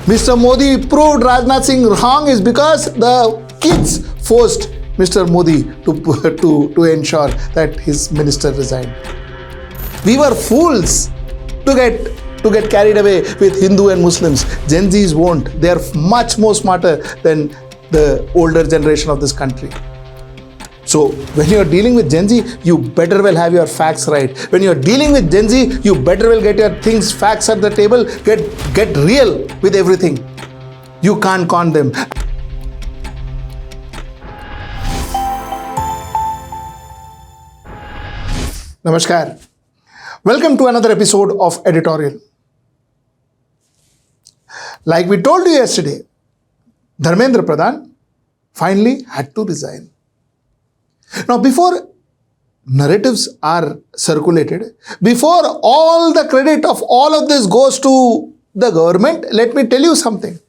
Mr. Modi proved Rajnath Singh wrong is because the kids forced Mr. Modi to ensure that his minister resigned. We were fools to get carried away with Hindu and Muslims. Gen Zs won't. They are much more smarter than the older generation of this country. So when you're dealing with Gen Z, you better well have your facts right. When you're dealing with Gen Z, you better well get your facts at the table, get real with everything. You can't con them. Namaskar. Welcome to another episode of Editorial. Like we told you yesterday, Dharmendra Pradhan finally had to resign. Now, before narratives are circulated, before all the credit of all of this goes to the government, let me tell you something.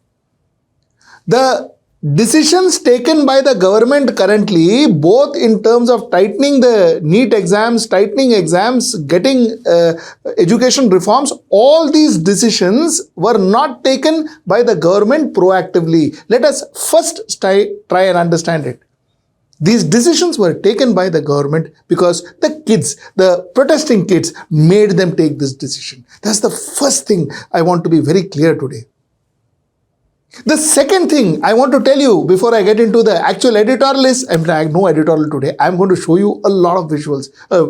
The decisions taken by the government currently, both in terms of tightening the NEET exams, tightening exams, getting education reforms, all these decisions were not taken by the government proactively. Let us first try and understand it. These decisions were taken by the government because the kids, the protesting kids, made them take this decision. That's the first thing I want to be very clear today. The second thing I want to tell you before I get into the actual editorial is, I have no editorial today. I'm going to show you a lot of visuals, a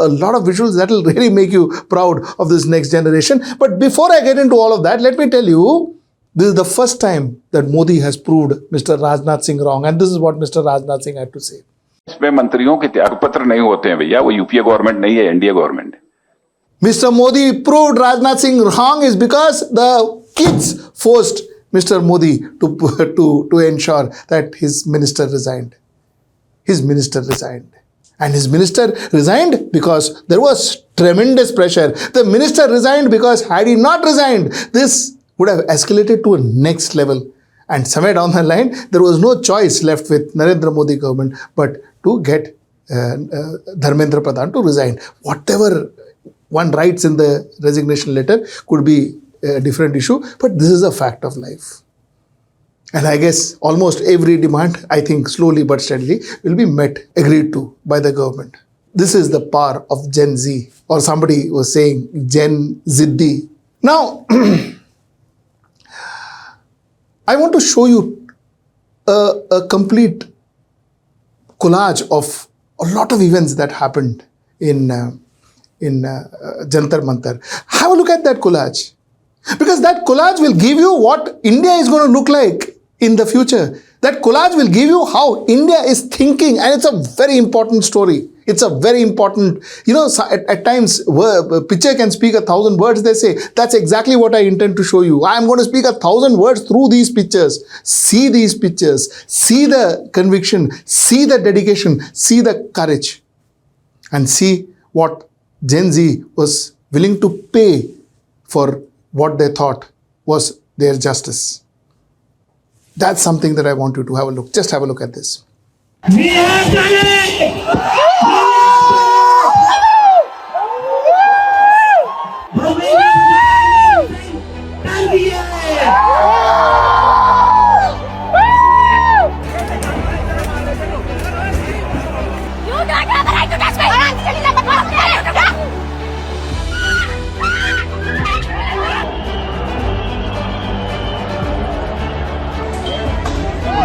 lot of visuals that will really make you proud of this next generation. But before I get into all of that, let me tell you, this is the first time that Modi has proved Mr. Rajnath Singh wrong, and this is what Mr. Rajnath Singh had to say. इसमें मंत्रियों के त्यागपत्र नहीं होते हैं भैया, वो UPA government नहीं है, एनडीए गवर्नमेंट है. Mr. Modi proved Rajnath Singh wrong is because the kids forced Mr. Modi to ensure that his minister resigned. His minister resigned. And his minister resigned because there was tremendous pressure. The minister resigned because had he not resigned, this would have escalated to a next level. And somewhere down the line, there was no choice left with Narendra Modi government but to get Dharmendra Pradhan to resign. Whatever one writes in the resignation letter could be a different issue, but this is a fact of life. And I guess almost every demand, I think slowly but steadily, will be met, agreed to by the government. This is the power of Gen Z, or somebody was saying Gen Ziddi. Now, I want to show you a complete collage of a lot of events that happened in Jantar Mantar. Have a look at that collage. Because that collage will give you what India is going to look like in the future. That collage will give you how India is thinking, and it's a very important story. It's a very important, at times, a picture can speak 1,000 words, they say. That's exactly what I intend to show you. I'm going to speak 1,000 words through these pictures. See these pictures. See the conviction. See the dedication. See the courage. And see what Gen Z was willing to pay for what they thought was their justice. That's something that I want you to have a look. Just have a look at this.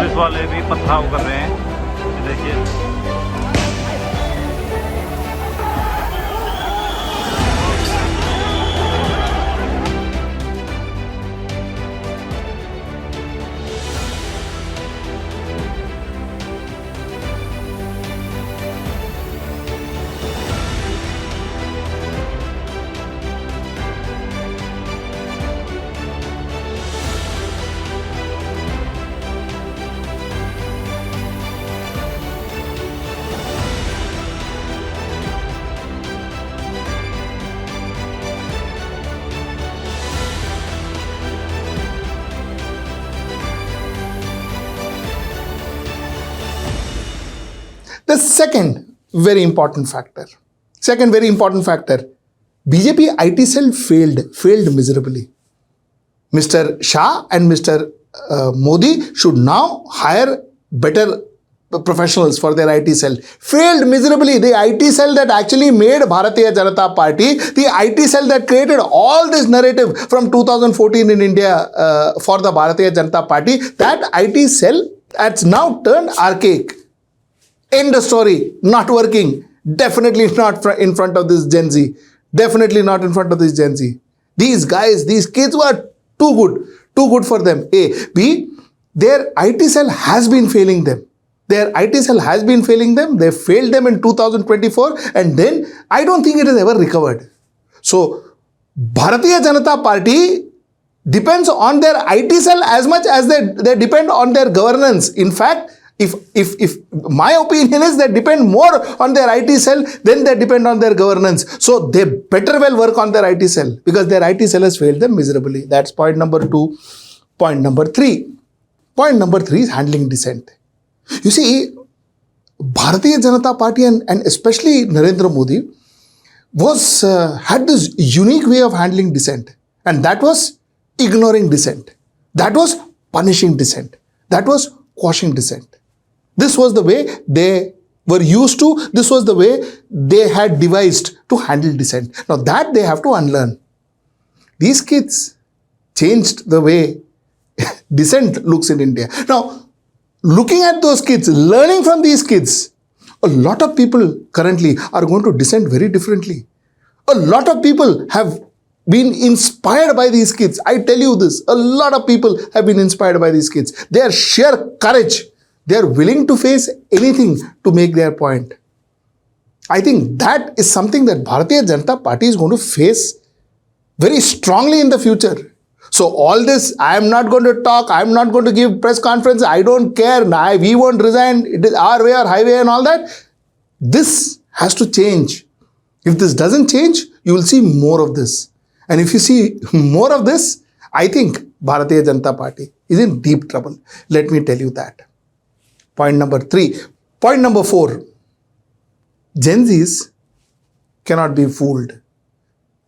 Police वाले भी पथराव कर रहे हैं, देखिए. The second very important factor, BJP IT cell failed miserably. Mr. Shah and Mr. Modi should now hire better professionals for their IT cell. Failed miserably. The IT cell that actually made Bharatiya Janata Party, the IT cell that created all this narrative from 2014 in India for the Bharatiya Janata Party, that IT cell has now turned archaic. End of story. Not working. Definitely not in front of this Gen Z. Definitely not in front of this Gen Z. These guys, these kids were too good. Too good for them. A. B. Their IT cell has been failing them. Their IT cell has been failing them. They failed them in 2024 and then I don't think it has ever recovered. So, Bharatiya Janata Party depends on their IT cell as much as they depend on their governance. In fact, if my opinion is they depend more on their IT cell than they depend on their governance. So they better well work on their IT cell because their IT cell has failed them miserably. That's point number 2. Point number 3. Point number 3 is handling dissent. You see, Bharatiya Janata Party and especially Narendra Modi had this unique way of handling dissent. And that was ignoring dissent. That was punishing dissent. That was quashing dissent. This was the way they were used to. This was the way they had devised to handle dissent. Now that they have to unlearn. These kids changed the way dissent looks in India. Now, looking at those kids, learning from these kids, a lot of people currently are going to dissent very differently. A lot of people have been inspired by these kids. I tell you this, a lot of people have been inspired by these kids. Their sheer courage, they are willing to face anything to make their point. I think that is something that Bharatiya Janata Party is going to face very strongly in the future. So all this, I am not going to talk, I am not going to give press conference, I don't care, we won't resign, it is our way or highway and all that. This has to change. If this doesn't change, you will see more of this. And if you see more of this, I think Bharatiya Janata Party is in deep trouble. Let me tell you that. Point number 3. Point number 4. Gen Zs cannot be fooled.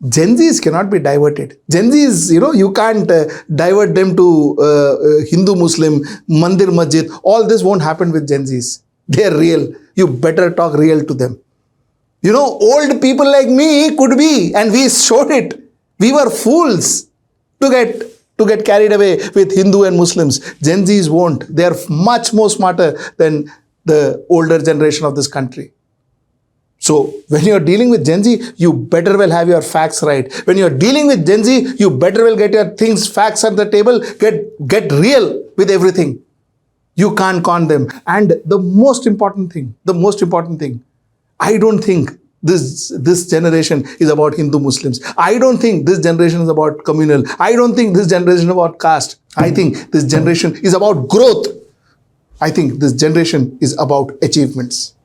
Gen Zs cannot be diverted. Gen Zs, you can't divert them to Hindu, Muslim, Mandir, Masjid. All this won't happen with Gen Zs. They're real. You better talk real to them. Old people like me could be, and we showed it. We were fools to get carried away with Hindu and Muslims. Gen Zs won't. They are much more smarter than the older generation of this country. So when you're dealing with Gen Z, you better well have your facts right. When you're dealing with Gen Z, you better well get your facts at the table, get real with everything. You can't con them. And the most important thing, I don't think this generation is about Hindu Muslims. I don't think this generation is about communal. I don't think this generation is about caste. I think this generation is about growth. I think this generation is about achievements.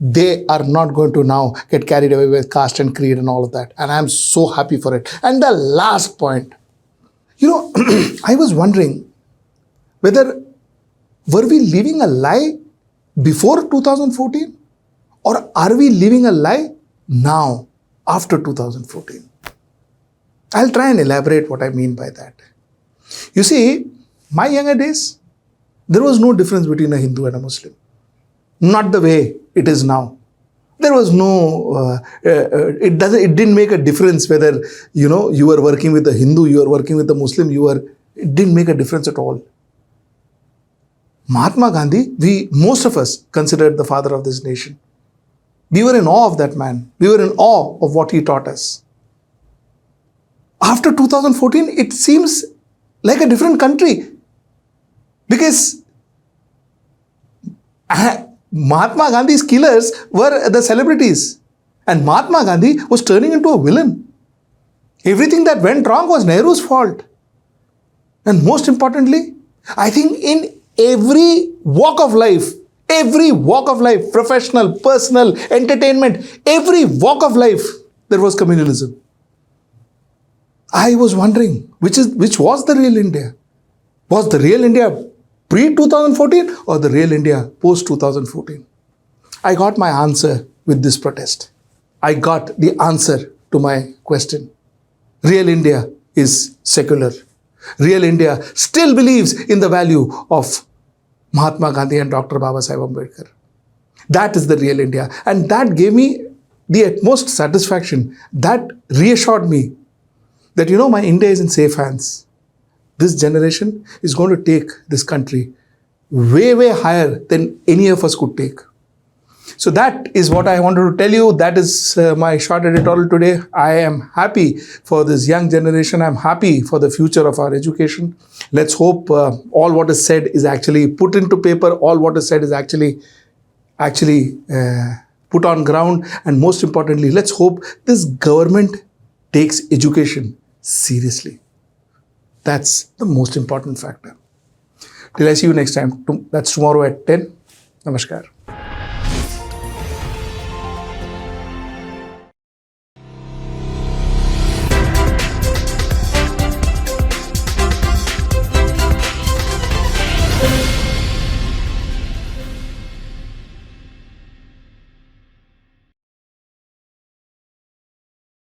They are not going to now get carried away with caste and creed and all of that. And I'm so happy for it. And the last point, I was wondering whether were we living a lie before 2014 or are we living a lie now after 2014? I'll try and elaborate what I mean by that. You see, my younger days, there was no difference between a Hindu and a Muslim. Not the way it is now. There was no, it didn't make a difference whether, you were working with a Hindu, you were working with a Muslim, it didn't make a difference at all. Mahatma Gandhi, most of us considered the father of this nation. We were in awe of that man. We were in awe of what he taught us. After 2014, it seems like a different country. Because Mahatma Gandhi's killers were the celebrities. And Mahatma Gandhi was turning into a villain. Everything that went wrong was Nehru's fault. And most importantly, I think in every walk of life, professional, personal, entertainment, every walk of life, there was communalism. I was wondering, which was the real India? Was the real India pre-2014 or the real India post-2014? I got my answer with this protest. I got the answer to my question. Real India is secular. Real India still believes in the value of Mahatma Gandhi and Dr. Baba Sahib Ambedkar. That is the real India. And that gave me the utmost satisfaction. That reassured me that, my India is in safe hands. This generation is going to take this country way, way higher than any of us could take. So that is what I wanted to tell you. That is my short editorial today. I am happy for this young generation. I'm happy for the future of our education. Let's hope all what is said is actually put into paper. All what is said is actually put on ground. And most importantly, let's hope this government takes education seriously. That's the most important factor. Till I see you next time. That's tomorrow at 10. Namaskar.